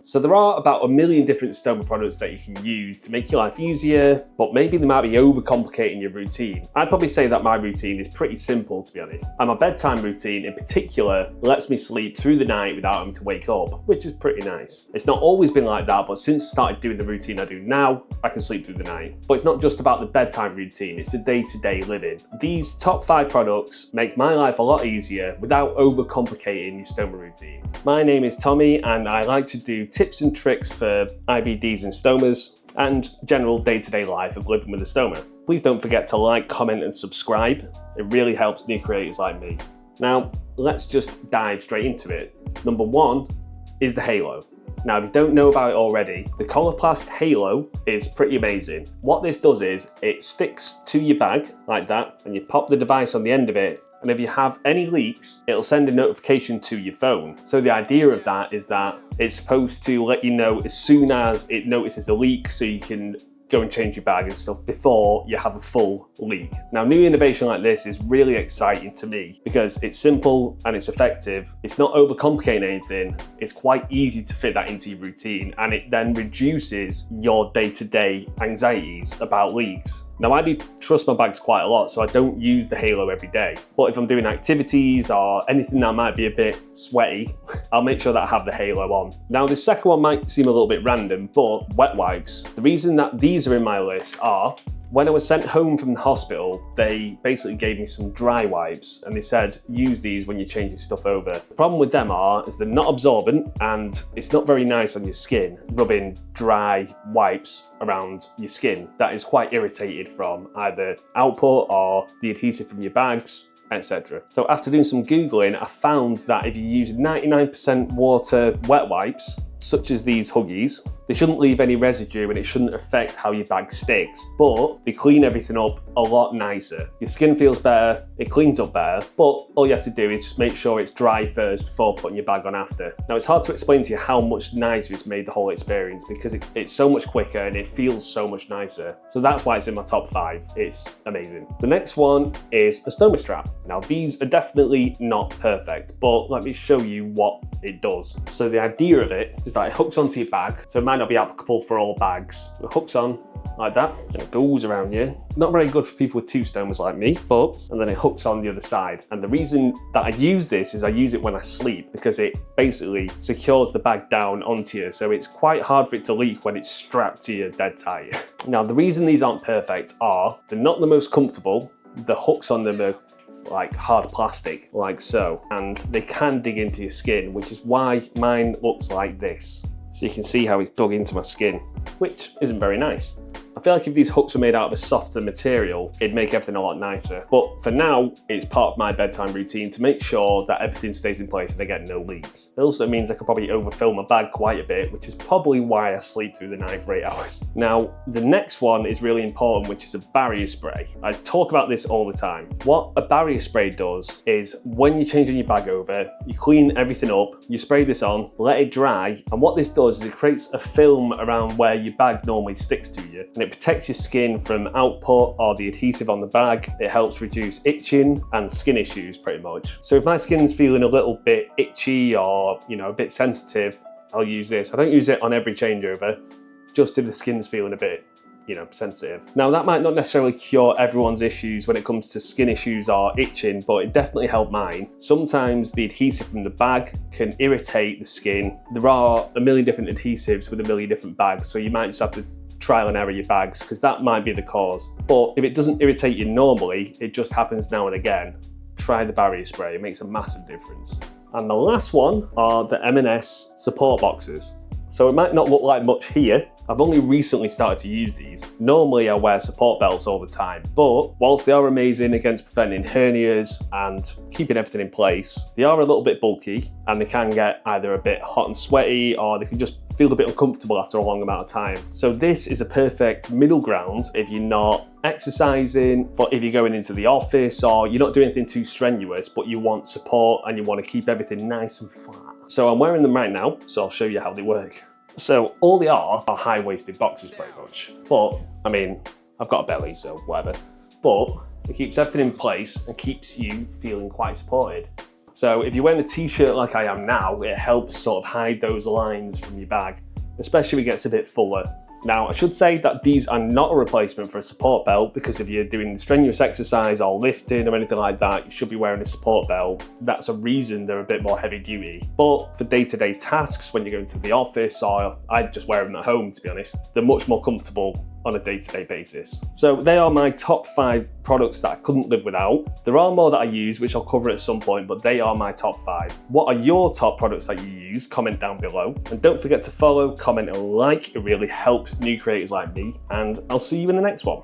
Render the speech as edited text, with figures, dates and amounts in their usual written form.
So there are about 1 million different Stoma products that you can use to make your life easier, but maybe they might be overcomplicating your routine. I'd probably say that my routine is pretty simple, to be honest. And my bedtime routine in particular lets me sleep through the night without having to wake up, which is pretty nice. It's not always been like that, but since I started doing the routine I do now, I can sleep through the night. But it's not just about the bedtime routine, it's the day-to-day living. These top 5 products make my life a lot easier without overcomplicating your Stoma routine. My name is Tommy and I like to do tips and tricks for IBDs and stomas and general day-to-day life of living with a stoma. Please don't forget to like, comment and subscribe. It really helps new creators like me. Now, let's just dive straight into it. Number 1 is the halo. Now, if you don't know about it already, the Coloplast Halo is pretty amazing. What this does is it sticks to your bag like that, and you pop the device on the end of it, and if you have any leaks, it'll send a notification to your phone. So the idea of that is that it's supposed to let you know as soon as it notices a leak, so you can go and change your bag and stuff before you have a full leak. Now, new innovation like this is really exciting to me because it's simple and it's effective. It's not overcomplicating anything. It's quite easy to fit that into your routine, and it then reduces your day-to-day anxieties about leaks. Now, I do trust my bags quite a lot, so I don't use the Halo every day. But if I'm doing activities or anything that might be a bit sweaty, I'll make sure that I have the Halo on. Now, the second one might seem a little bit random, but wet wipes. The reason that these are in my list are, when I was sent home from the hospital, they basically gave me some dry wipes and they said, use these when you're changing stuff over. The problem with them is they're not absorbent and it's not very nice on your skin, rubbing dry wipes around your skin. That is quite irritated from either output or the adhesive from your bags, etc. So after doing some Googling, I found that if you use 99% water wet wipes, such as these Huggies, they shouldn't leave any residue and it shouldn't affect how your bag sticks, but they clean everything up a lot nicer. Your skin feels better, it cleans up better, but all you have to do is just make sure it's dry first before putting your bag on after. Now, it's hard to explain to you how much nicer it's made the whole experience because it's so much quicker and it feels so much nicer. So that's why it's in my top 5. It's amazing. The next one is a stoma strap. Now, these are definitely not perfect, but let me show you what it does. So the idea of it is that it hooks onto your bag, so it might not be applicable for all bags. So it hooks on like that, and it goes around you. Not very good for people with 2 stomas like me, and then it hooks on the other side. And the reason that I use this is I use it when I sleep because it basically secures the bag down onto you, so it's quite hard for it to leak when it's strapped to you dead tight. Now, the reason these aren't perfect are they're not the most comfortable. The hooks on them are like hard plastic, like so, and they can dig into your skin, which is why mine looks like this. So you can see how it's dug into my skin, which isn't very nice. I feel like if these hooks were made out of a softer material, it'd make everything a lot nicer. But for now, it's part of my bedtime routine to make sure that everything stays in place and I get no leaks. It also means I could probably overfill my bag quite a bit, which is probably why I sleep through the night for 8 hours. Now, the next one is really important, which is a barrier spray. I talk about this all the time. What a barrier spray does is when you're changing your bag over, you clean everything up, you spray this on, let it dry, and what this does is it creates a film around where your bag normally sticks to you, and it protects your skin from output or the adhesive on the bag. It helps reduce itching and skin issues pretty much. So if my skin's feeling a little bit itchy or, a bit sensitive, I'll use this. I don't use it on every changeover, just if the skin's feeling a bit sensitive. Now, that might not necessarily cure everyone's issues when it comes to skin issues or itching, but it definitely helped mine. Sometimes the adhesive from the bag can irritate the skin. There are a million different adhesives with a million different bags, so you might just have to trial and error your bags because that might be the cause. But if it doesn't irritate you normally, it just happens now and again, try the barrier spray. It makes a massive difference. And the last one are the M&S support boxes. So it might not look like much here. I've only recently started to use these. Normally I wear support belts all the time, but whilst they are amazing against preventing hernias and keeping everything in place, they are a little bit bulky and they can get either a bit hot and sweaty or they can just feel a bit uncomfortable after a long amount of time. So this is a perfect middle ground if you're not exercising, if you're going into the office or you're not doing anything too strenuous, but you want support and you want to keep everything nice and flat. So I'm wearing them right now, so I'll show you how they work. So all they are high-waisted boxers pretty much. But, I mean, I've got a belly, so whatever. But it keeps everything in place and keeps you feeling quite supported. So if you're wearing a t-shirt like I am now, it helps sort of hide those lines from your bag, especially if it gets a bit fuller. Now, I should say that these are not a replacement for a support belt, because if you're doing strenuous exercise or lifting or anything like that, you should be wearing a support belt. That's a reason they're a bit more heavy duty. But for day-to-day tasks, when you're going to the office, or I just wear them at home, to be honest, they're much more comfortable on a day-to-day basis. So they are my top 5 products that I couldn't live without. There are more that I use, which I'll cover at some point, but they are my top 5. What are your top products that you use? Comment down below. And don't forget to follow, comment and like. It really helps new creators like me. And I'll see you in the next one.